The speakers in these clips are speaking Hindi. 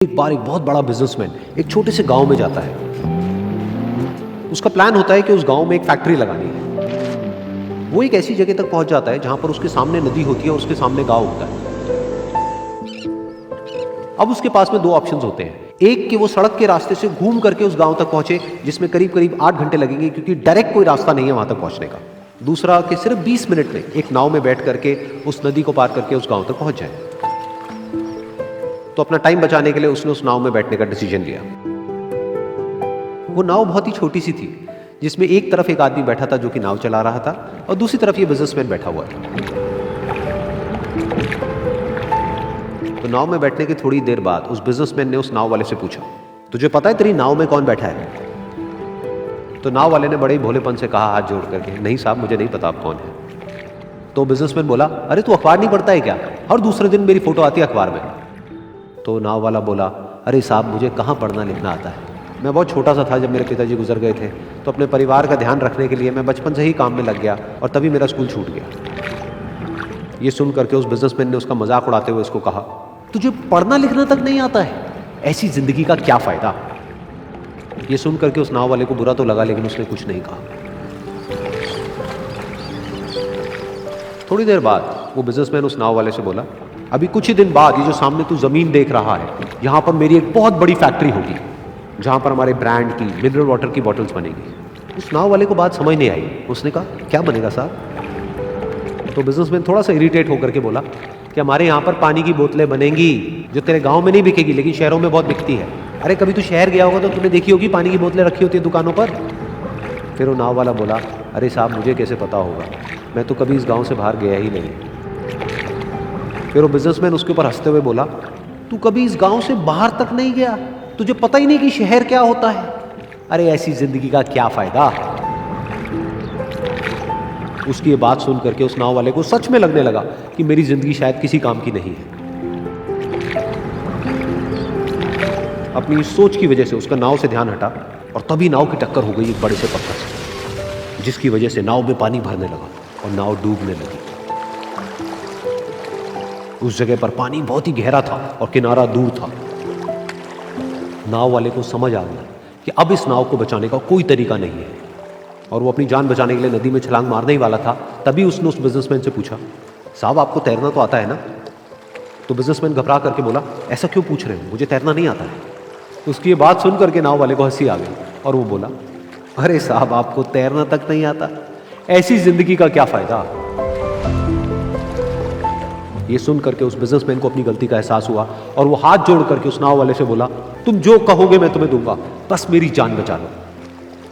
एक बार एक बहुत बड़ा बिजनेसमैन एक छोटे से गांव में जाता है। उसका प्लान होता है कि उस गांव में एक फैक्ट्री लगानी है। वो एक ऐसी जगह तक पहुंच जाता है जहां पर उसके सामने नदी होती है और उसके सामने गांव होता है। अब उसके पास में दो ऑप्शंस होते हैं। एक कि वो सड़क के रास्ते से घूम करके उस गांव तक पहुंचे, जिसमें करीब करीब 8 घंटे लगेंगे, क्योंकि डायरेक्ट कोई रास्ता नहीं है वहां तक पहुंचने का। दूसरा कि सिर्फ 20 मिनट में एक नाव में बैठ करके उस नदी को पार करके उस गांव तक पहुंच जाए। तो अपना टाइम बचाने के लिए उसने उस नाव में बैठने का डिसीजन लिया। वो नाव बहुत ही छोटी सी थी, जिसमें एक तरफ एक आदमी बैठा था जो कि नाव चला रहा था और दूसरी तरफ ये बिजनेसमैन बैठा हुआ था। तो नाव में बैठने की थोड़ी देर बाद उस बिजनेसमैन ने उस नाव वाले से पूछा, तुझे पता है तेरी नाव में कौन बैठा है? तो नाव वाले ने बड़े ही भोलेपन से कहा हाथ जोड़ करके, नहीं साहब मुझे नहीं पता आप कौन है। तो बिजनेसमैन बोला, अरे तू अखबार नहीं पढ़ता है क्या? हर दूसरे दिन मेरी फोटो आती है अखबार में। तो नाव वाला बोला, अरे साहब मुझे कहाँ पढ़ना लिखना आता है, मैं बहुत छोटा सा था जब मेरे पिताजी गुजर गए थे, तो अपने परिवार का ध्यान रखने के लिए मैं बचपन से ही काम में लग गया और तभी मेरा स्कूल छूट गया। ये सुन करके उस बिजनेसमैन ने उसका मजाक उड़ाते हुए उसको कहा, तुझे पढ़ना लिखना तक नहीं आता है, ऐसी जिंदगी का क्या फायदा? ये सुन करके उस नाव वाले को बुरा तो लगा, लेकिन उसने कुछ नहीं कहा। थोड़ी देर बाद वो बिजनेसमैन उस नाव वाले से बोला, अभी कुछ ही दिन बाद ये जो सामने तू जमीन देख रहा है, यहां पर मेरी एक बहुत बड़ी फैक्ट्री होगी जहां पर हमारे ब्रांड की मिनरल वाटर की बॉटल्स बनेगी। उस नाव वाले को बात समझ नहीं आई। उसने कहा, क्या बनेगा साहब? तो बिजनेसमैन थोड़ा सा इरिटेट होकर के बोला कि हमारे यहाँ पर पानी की बोतलें बनेंगी जो तेरे गांव में नहीं बिकेगी, लेकिन शहरों में बहुत बिकती है। अरे कभी तू शहर गया होगा तो तूने देखी होगी पानी की बोतलें रखी होती है दुकानों पर। फिर वो नाव वाला बोला, अरे साहब मुझे कैसे पता होगा, मैं तो कभी इस गाँव से बाहर गया ही नहीं। फिर वो बिजनेसमैन उसके ऊपर हंसते हुए बोला, तू कभी इस गांव से बाहर तक नहीं गया, तुझे पता ही नहीं कि शहर क्या होता है? अरे ऐसी जिंदगी का क्या फायदा? उसकी ये बात सुन करके उस नाव वाले को सच में लगने लगा कि मेरी जिंदगी शायद किसी काम की नहीं है। अपनी सोच की वजह से उसका नाव से ध्यान हटा और तभी नाव की टक्कर हो गई एक बड़े से पत्थर से, जिसकी वजह से नाव में पानी भरने लगा और नाव डूबने लगी। उस जगह पर पानी बहुत ही गहरा था और किनारा दूर था। नाव वाले को समझ आ गया कि अब इस नाव को बचाने का कोई तरीका नहीं है और वो अपनी जान बचाने के लिए नदी में छलांग मारने ही वाला था। तभी उसने उस बिजनेसमैन से पूछा, साहब आपको तैरना तो आता है ना? तो बिजनेसमैन घबरा करके बोला, ऐसा क्यों पूछ रहे हो, मुझे तैरना नहीं आता है। उसकी ये बात सुन करके नाव वाले को हंसी आ गई और वो बोला, अरे साहब आपको तैरना तक नहीं आता, ऐसी जिंदगी का क्या फायदा? ये सुन करके उस बिजनेसमैन को अपनी गलती का एहसास हुआ और वो हाथ जोड़ करके उस नाव वाले से बोला, तुम जो कहोगे मैं तुम्हें दूंगा, बस मेरी जान बचा लो।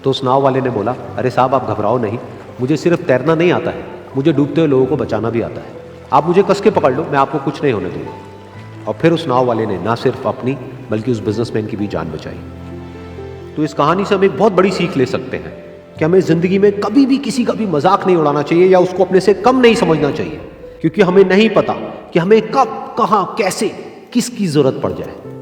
तो उस नाव वाले ने बोला, अरे साहब आप घबराओ नहीं, मुझे सिर्फ तैरना नहीं आता है, मुझे डूबते हुए लोगों को बचाना भी आता है। आप मुझे कस के पकड़ लो, मैं आपको कुछ नहीं होने दूंगा। और फिर उस नाव वाले ने ना सिर्फ अपनी बल्कि उस बिजनेसमैन की भी जान बचाई। तो इस कहानी से हम एक बहुत बड़ी सीख ले सकते हैं कि हमें जिंदगी में कभी भी किसी का भी मजाक नहीं उड़ाना चाहिए या उसको अपने से कम नहीं समझना चाहिए, क्योंकि हमें नहीं पता कि हमें कब, कहां, कैसे, किसकी जरूरत पड़ जाए।